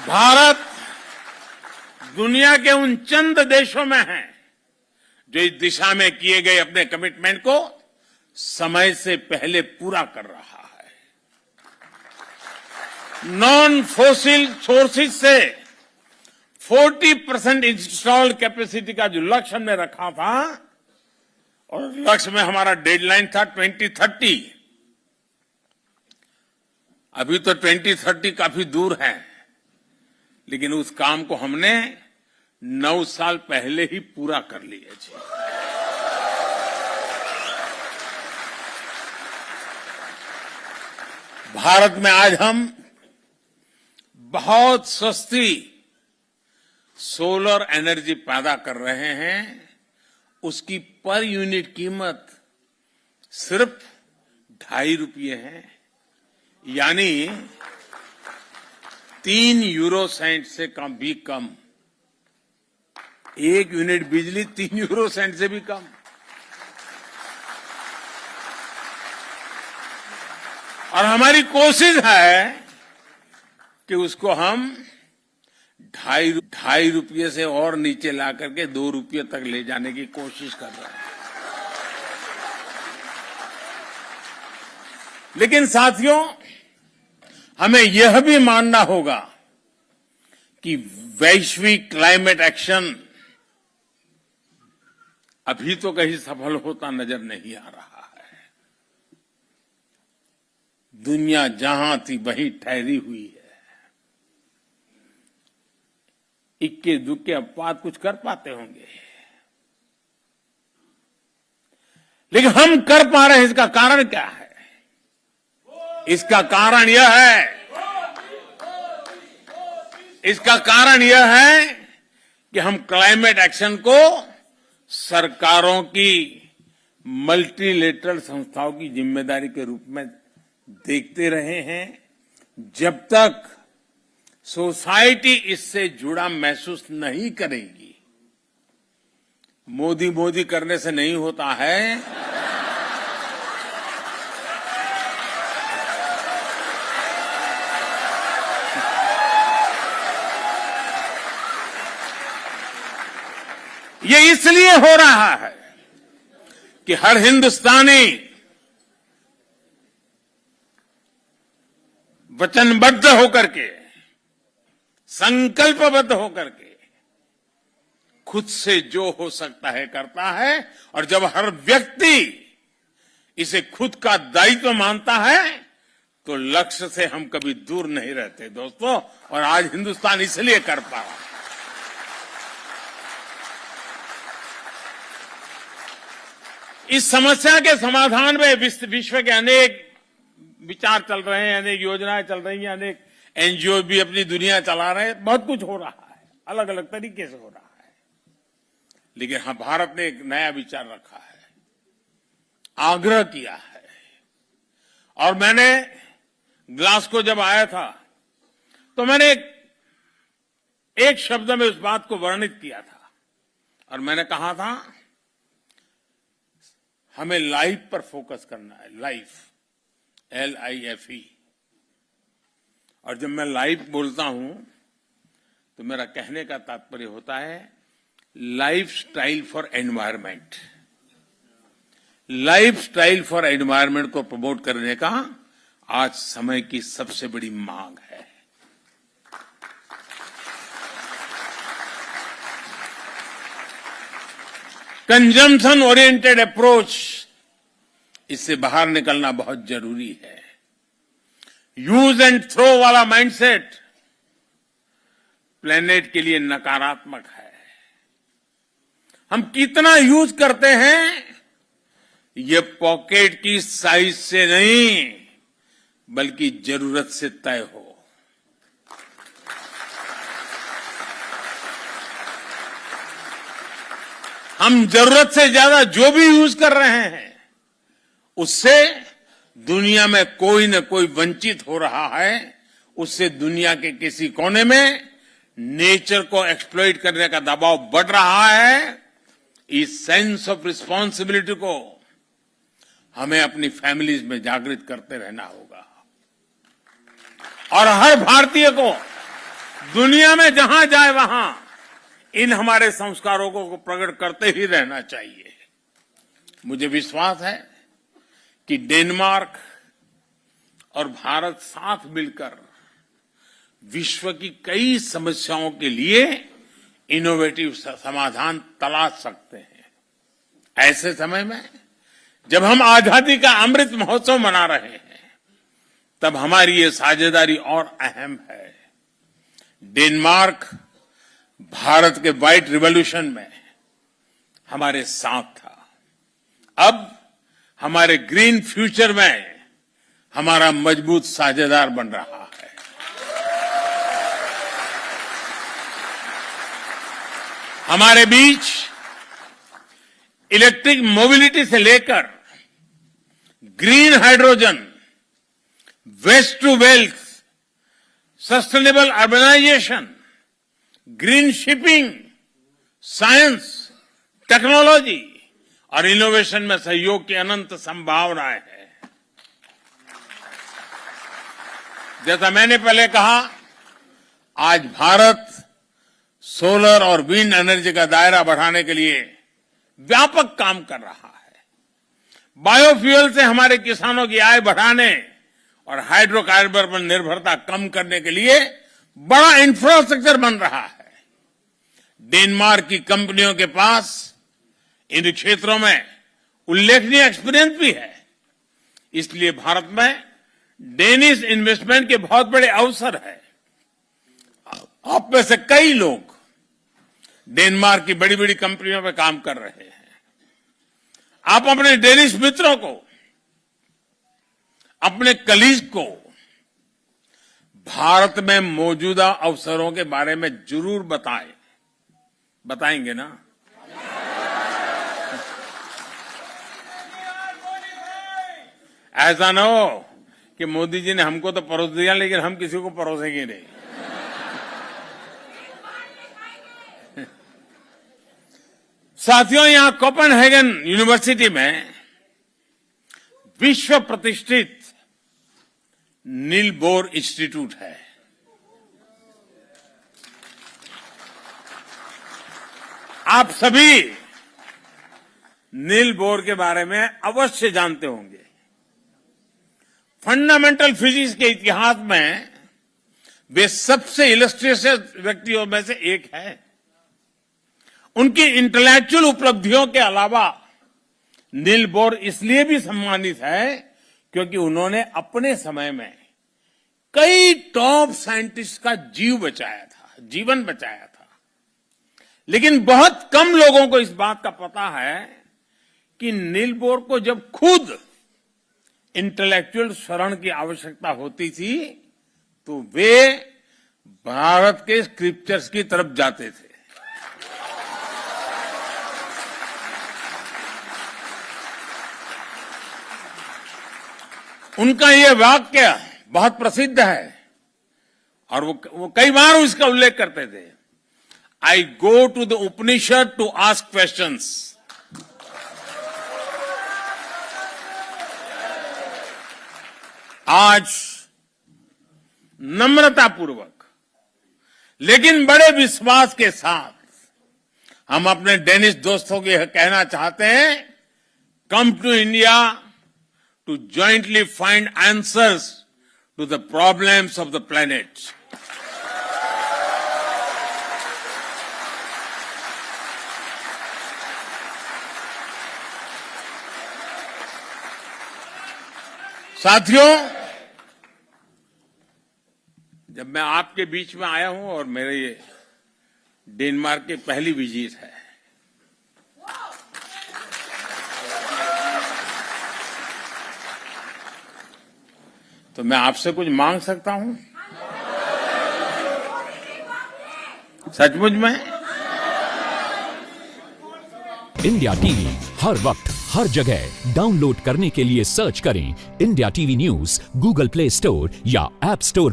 भारत दुनिया के उन चंद देशों में है जो इस दिशा में किए गए अपने कमिटमेंट को समय से पहले पूरा कर रहा है। नॉन फोसिल सोर्सेज से 40% इंस्टॉल्ड कैपेसिटी का जो लक्ष्य हमने रखा था, और लक्ष्य में हमारा डेडलाइन था 2030। अभी तो 2030 काफी दूर है, लेकिन उस काम को हमने 9 साल पहले ही पूरा कर लिया जी। भारत में आज हम बहुत सस्ती सोलर एनर्जी पैदा कर रहे हैं। उसकी पर यूनिट कीमत सिर्फ 2.5 रुपये है, यानी 3 यूरो सेंट से कम भी कम। 1 यूनिट बिजली 3 यूरो सेंट से भी कम। और हमारी कोशिश है कि उसको हम 2.5 रुपये से और नीचे ला करके 2 रुपये तक ले जाने की कोशिश कर रहे हैं। लेकिन साथियों, हमें यह भी मानना होगा कि वैश्विक क्लाइमेट एक्शन अभी तो कहीं सफल होता नजर नहीं आ रहा है। दुनिया जहां थी वहीं ठहरी हुई है। इक्के दुक्के अपवाद कुछ कर पाते होंगे, लेकिन हम कर पा रहे हैं। इसका कारण क्या है? इसका कारण यह है कि हम क्लाइमेट एक्शन को सरकारों की मल्टीलेटरल संस्थाओं की जिम्मेदारी के रूप में देखते रहे हैं। जब तक सोसाइटी इससे जुड़ा महसूस नहीं करेगी, मोदी करने से नहीं होता है। ये इसलिए हो रहा है कि हर हिंदुस्तानी वचनबद्ध होकर के, संकल्पबद्ध होकर के खुद से जो हो सकता है करता है। और जब हर व्यक्ति इसे खुद का दायित्व मानता है तो लक्ष्य से हम कभी दूर नहीं रहते दोस्तों। और आज हिंदुस्तान इसलिए कर पा रहा है। इस समस्या के समाधान में विश्व के अनेक विचार चल रहे हैं, अनेक योजनाएं चल रही हैं, अनेक एनजीओ भी अपनी दुनिया चला रहे हैं। बहुत कुछ हो रहा है, अलग अलग तरीके से हो रहा है। लेकिन हाँ, भारत ने एक नया विचार रखा है, आग्रह किया है। और मैंने ग्लासगो जब आया था तो मैंने एक शब्द में उस बात को वर्णित किया था, और मैंने कहा था हमें लाइफ पर फोकस करना है। Life, LIFE। और जब मैं लाइफ बोलता हूं तो मेरा कहने का तात्पर्य होता है life style for environment. Life style for environment को प्रमोट करने का आज समय की सबसे बड़ी मांग है। कंजम्पशन ओरिएंटेड अप्रोच, इससे बाहर निकलना बहुत जरूरी है। यूज एंड थ्रो वाला माइंडसेट प्लेनेट के लिए नकारात्मक है। हम कितना यूज करते हैं ये पॉकेट की साइज से नहीं बल्कि जरूरत से तय हो। हम जरूरत से ज्यादा जो भी यूज कर रहे हैं उससे दुनिया में कोई न कोई वंचित हो रहा है। उससे दुनिया के किसी कोने में नेचर को एक्सप्लॉइट करने का दबाव बढ़ रहा है। इस सेंस ऑफ रिस्पॉन्सिबिलिटी को हमें अपनी फैमिलीज में जागृत करते रहना होगा और हर भारतीय को दुनिया में जहां जाए वहां इन हमारे संस्कारों को प्रकट करते ही रहना चाहिए। मुझे विश्वास है कि डेनमार्क और भारत साथ मिलकर विश्व की कई समस्याओं के लिए इनोवेटिव समाधान तलाश सकते हैं। ऐसे समय में जब हम आजादी का अमृत महोत्सव मना रहे हैं, तब हमारी ये साझेदारी और अहम है। डेनमार्क भारत के व्हाइट रिवॉल्यूशन में हमारे साथ था। अब हमारे ग्रीन फ्यूचर में हमारा मजबूत साझेदार बन रहा है। हमारे बीच इलेक्ट्रिक मोबिलिटी से लेकर green hydrogen, waste to wealth, sustainable urbanisation, green shipping, science, technology और इनोवेशन में सहयोग की अनंत संभावनाएं हैं। जैसा मैंने पहले कहा, आज भारत सोलर और विंड एनर्जी का दायरा बढ़ाने के लिए व्यापक काम कर रहा है। बायोफ्यूल से हमारे किसानों की आय बढ़ाने और हाइड्रोकार्बन पर निर्भरता कम करने के लिए बड़ा इंफ्रास्ट्रक्चर बन रहा है। डेनमार्क की कंपनियों के पास इन क्षेत्रों में उल्लेखनीय एक्सपीरियंस भी है। इसलिए भारत में डेनिश इन्वेस्टमेंट के बहुत बड़े अवसर है। आप में से कई लोग डेनमार्क की बड़ी बड़ी कंपनियों में काम कर रहे हैं। आप अपने डेनिश मित्रों को, अपने कलीग को भारत में मौजूदा अवसरों के बारे में जरूर बताएं। बताएंगे ना? ऐसा ना हो कि मोदी जी ने हमको तो परोस दिया लेकिन हम किसी को परोसेंगे नहीं। साथियों, यहां कोपेनहेगन यूनिवर्सिटी में विश्व प्रतिष्ठित नील बोर इंस्टीट्यूट है। आप सभी नील बोर के बारे में अवश्य जानते होंगे। फंडामेंटल फिजिक्स के इतिहास में वे सबसे इलस्ट्रियस व्यक्तियों में से एक है। उनकी इंटेलेक्चुअल उपलब्धियों के अलावा नील बोर इसलिए भी सम्मानित है क्योंकि उन्होंने अपने समय में कई टॉप साइंटिस्ट का जीवन बचाया था। लेकिन बहुत कम लोगों को इस बात का पता है कि नील बोर को जब खुद इंटेलेक्चुअल शरण की आवश्यकता होती थी तो वे भारत के स्क्रिप्चर्स की तरफ जाते थे। उनका यह वाक्य बहुत प्रसिद्ध है और वो कई बार उसका उल्लेख करते थे। I go to the Upanishad to ask questions. आज नम्रतापूर्वक लेकिन बड़े विश्वास के साथ हम अपने डेनिश दोस्तों को यह कहना चाहते हैं, come to India to jointly find answers to the problems of the planet. साथियों, जब मैं आपके बीच में आया हूं और मेरे ये डेनमार्क की पहली विजिट है, तो मैं आपसे कुछ मांग सकता हूं? सचमुच में? इंडिया टीवी हर वक्त हर जगह डाउनलोड करने के लिए सर्च करें India TV news Google play store या ऐप स्टोर